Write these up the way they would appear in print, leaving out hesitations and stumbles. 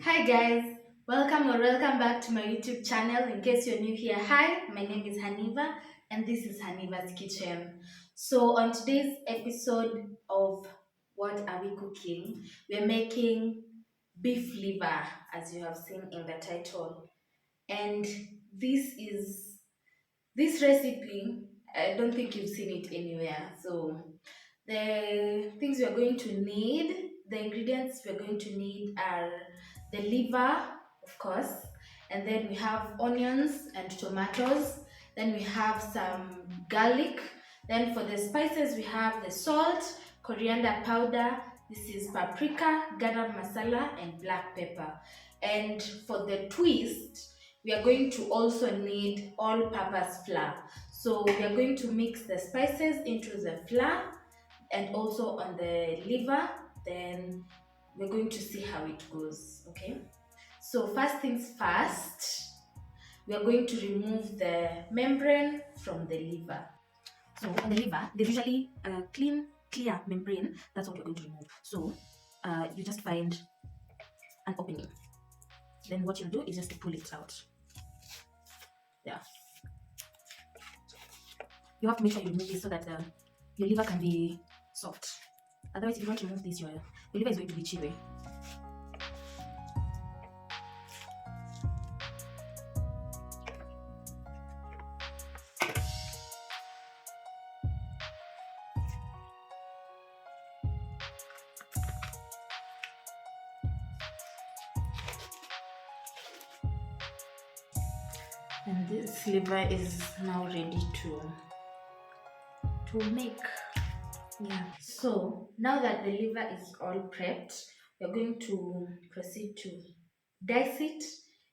Hi guys, welcome back to my YouTube channel. In case you're new here, hi, my name is Haniva and this is Haniva's Kitchen. So on today's episode of What Are We Cooking, we're making beef liver, as you have seen in the title. And this is this recipe, I don't think you've seen it anywhere. So the things we are going to need, the ingredients we're going to need are the liver, of course, and then we have onions and tomatoes, then we have some garlic, then for the spices we have the salt, coriander powder, this is paprika, garam masala, and black pepper. And for the twist, we are going to also need all-purpose flour. So we are going to mix the spices into the flour and also on the liver, then we're going to see how it goes. Okay, so first things first, we are going to remove the membrane from the liver. So on the liver, there's usually a clear membrane. That's what we're going to remove. So you just find an opening, then what you'll do is just to pull it out. Yeah, you have to make sure you remove this so that your liver can be soft. Otherwise, if you don't remove this, your liver is going to be chewy. And this liver is now ready to make. Yeah, so now that the liver is all prepped, we're going to proceed to dice it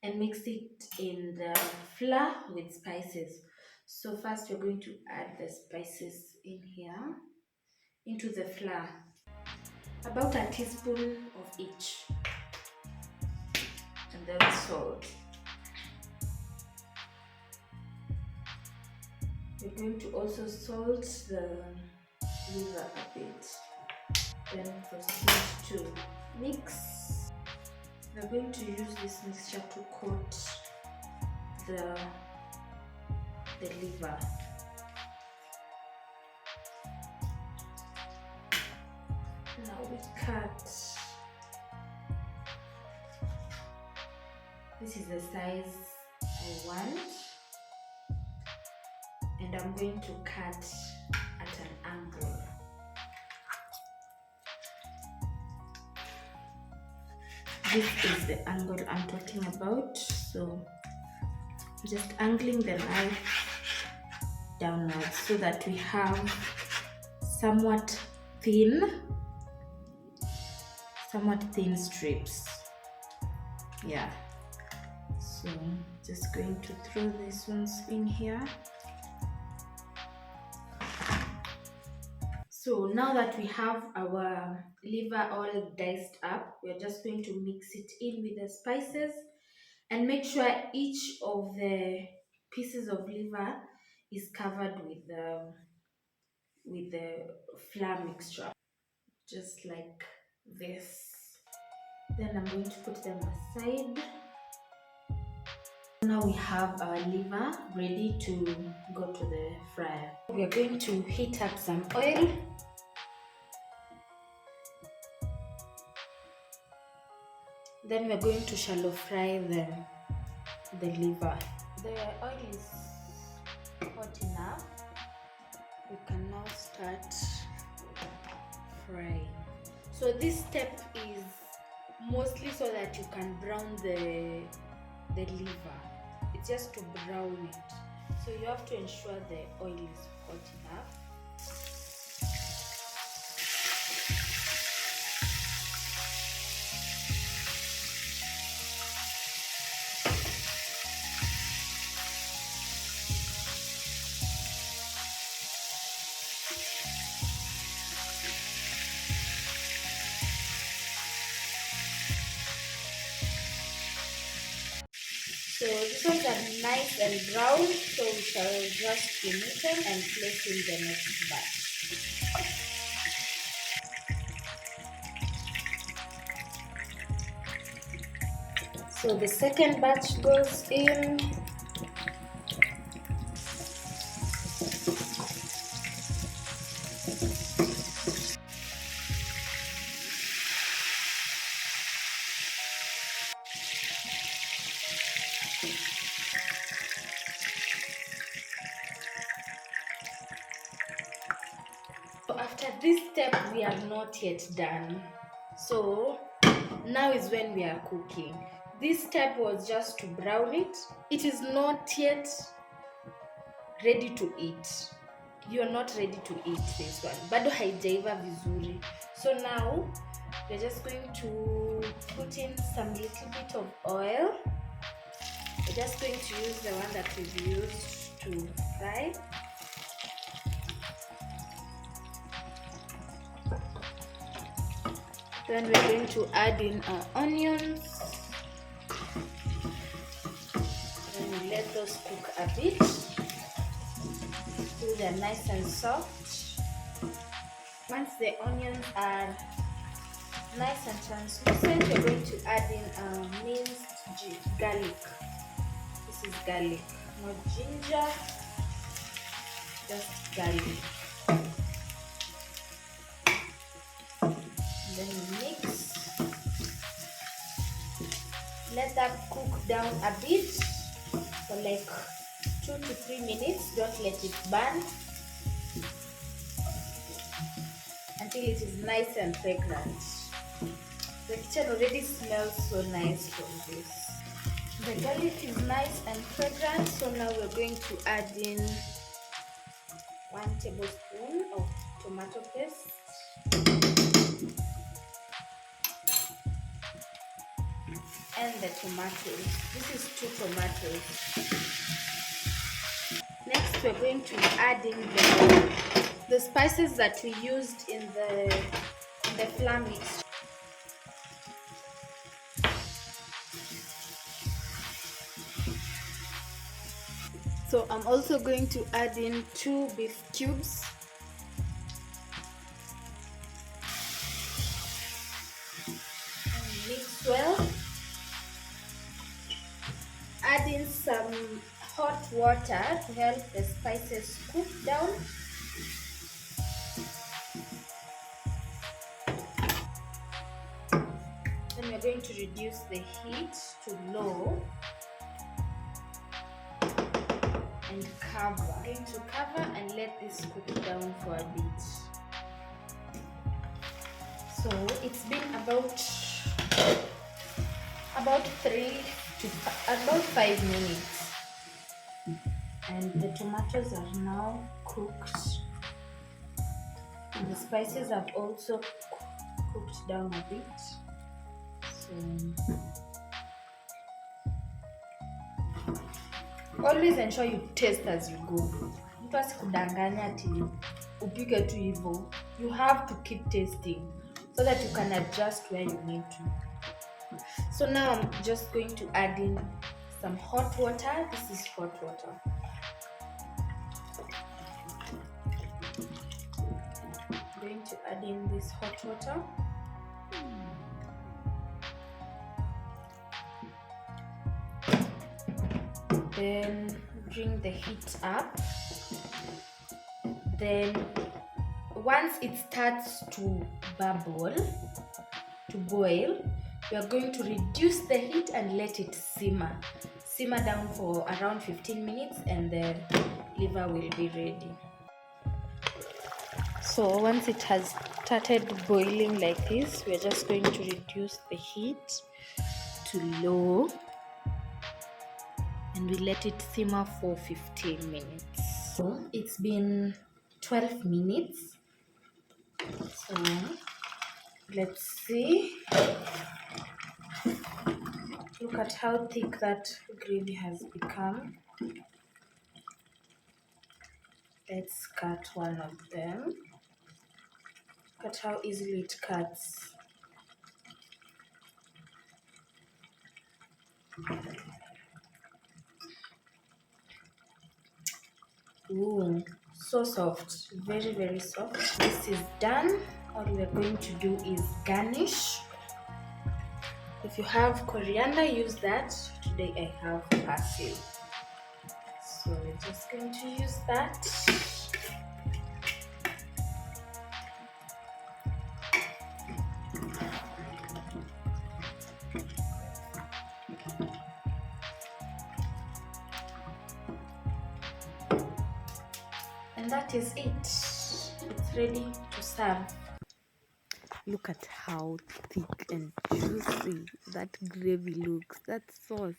and mix it in the flour with spices. So first we're going to add the spices in here into the flour, about a teaspoon of each, and then salt. We're going to also salt the liver a bit, then proceed to mix. We're going to use this mixture to coat the liver. Now we cut. This is the size I want, and I'm going to cut at an angle. This is the angle I'm talking about. So just angling the knife downwards so that we have somewhat thin strips. Yeah, so just going to throw these ones in here. So now that we have our liver all diced up, we're just going to mix it in with the spices and make sure each of the pieces of liver is covered with the flour mixture, just like this. Then I'm going to put them aside. Now we have our liver ready to go to the fryer. We are going to heat up some oil. Then we're going to shallow fry the liver. The oil is hot enough. We can now start frying. So this step is mostly so that you can brown the liver. It's just to brown it. So you have to ensure the oil is hot enough. So this ones are nice and brown, so we shall just remove them and place in the next batch. So the second batch goes in. So after this step, we are not yet done. So now is when we are cooking. This step was just to brown it. It is not yet ready to eat. You're not ready to eat this one. Bado haijaiva vizuri. So now we're just going to put in some little bit of oil. We're just going to use the one that we've used to fry. Then we're going to add in our onions. Then we let those cook a bit till they're nice and soft. Once the onions are nice and translucent, we're going to add in minced garlic. This is garlic, not ginger, just garlic. And then we mix. Let that cook down a bit for like 2 to 3 minutes. Don't let it burn until it is nice and fragrant. The kitchen already smells so nice from this. The garlic is nice and fragrant, so now we're going to add in 1 tablespoon of tomato paste. And the tomatoes. This is 2 tomatoes. Next, we're going to add in the spices that we used in the flour mix. So I'm also going to add in 2 beef cubes. And mix well. Add in some hot water to help the spices cook down. Then we're going to reduce the heat to low and cover. We're going to cover and let this cook down for a bit. So it's been about 5 minutes, and the tomatoes are now cooked, and the spices have also cooked down a bit. So always ensure you taste as you go. Mtu asikudanganya ati upike tu hivyo. You have to keep tasting so that you can adjust where you need to. So now I'm just going to add in some hot water. This is hot water. I'm going to add in this hot water. Then bring the heat up. Then once it starts to bubble, to boil, we are going to reduce the heat and let it simmer down for around 15 minutes, and the liver will be ready. So once it has started boiling like this, we are just going to reduce the heat to low and we let it simmer for 15 minutes. So it's been 12 minutes. So let's see. Look at how thick that gravy has become. Let's cut one of them. Look at how easily it cuts. Ooh, so soft, very, very soft. This is done. All we're going to do is garnish. If you have coriander, use that. Today I have parsley. So we're just going to use that. And that is it. It's ready to serve. Look at how thick and juicy that gravy looks. That sauce.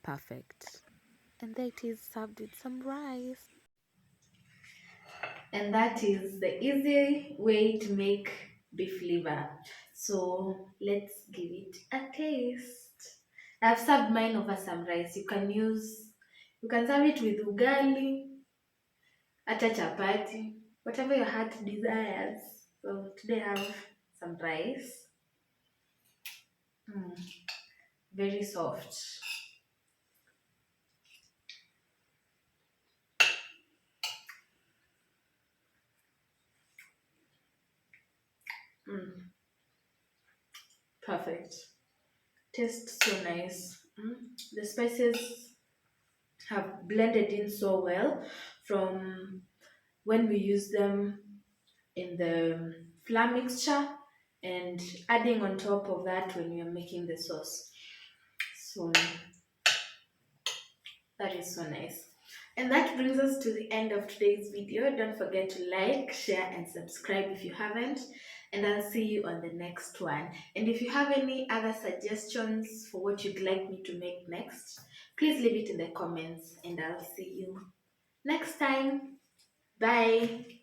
Perfect. And there it is, served with some rice. And that is the easy way to make beef liver. So let's give it a taste. I've served mine over some rice. You can serve it with ugali, hata chapati, whatever your heart desires. So today I have some rice. Mm, very soft. Mm, perfect. Tastes so nice. The spices have blended in so well from when we use them in the flour mixture and adding on top of that when we are making the sauce. So that is so nice. And that brings us to the end of today's video. Don't forget to like, share, and subscribe if you haven't. And I'll see you on the next one. And if you have any other suggestions for what you'd like me to make next, please leave it in the comments and I'll see you next time. Bye.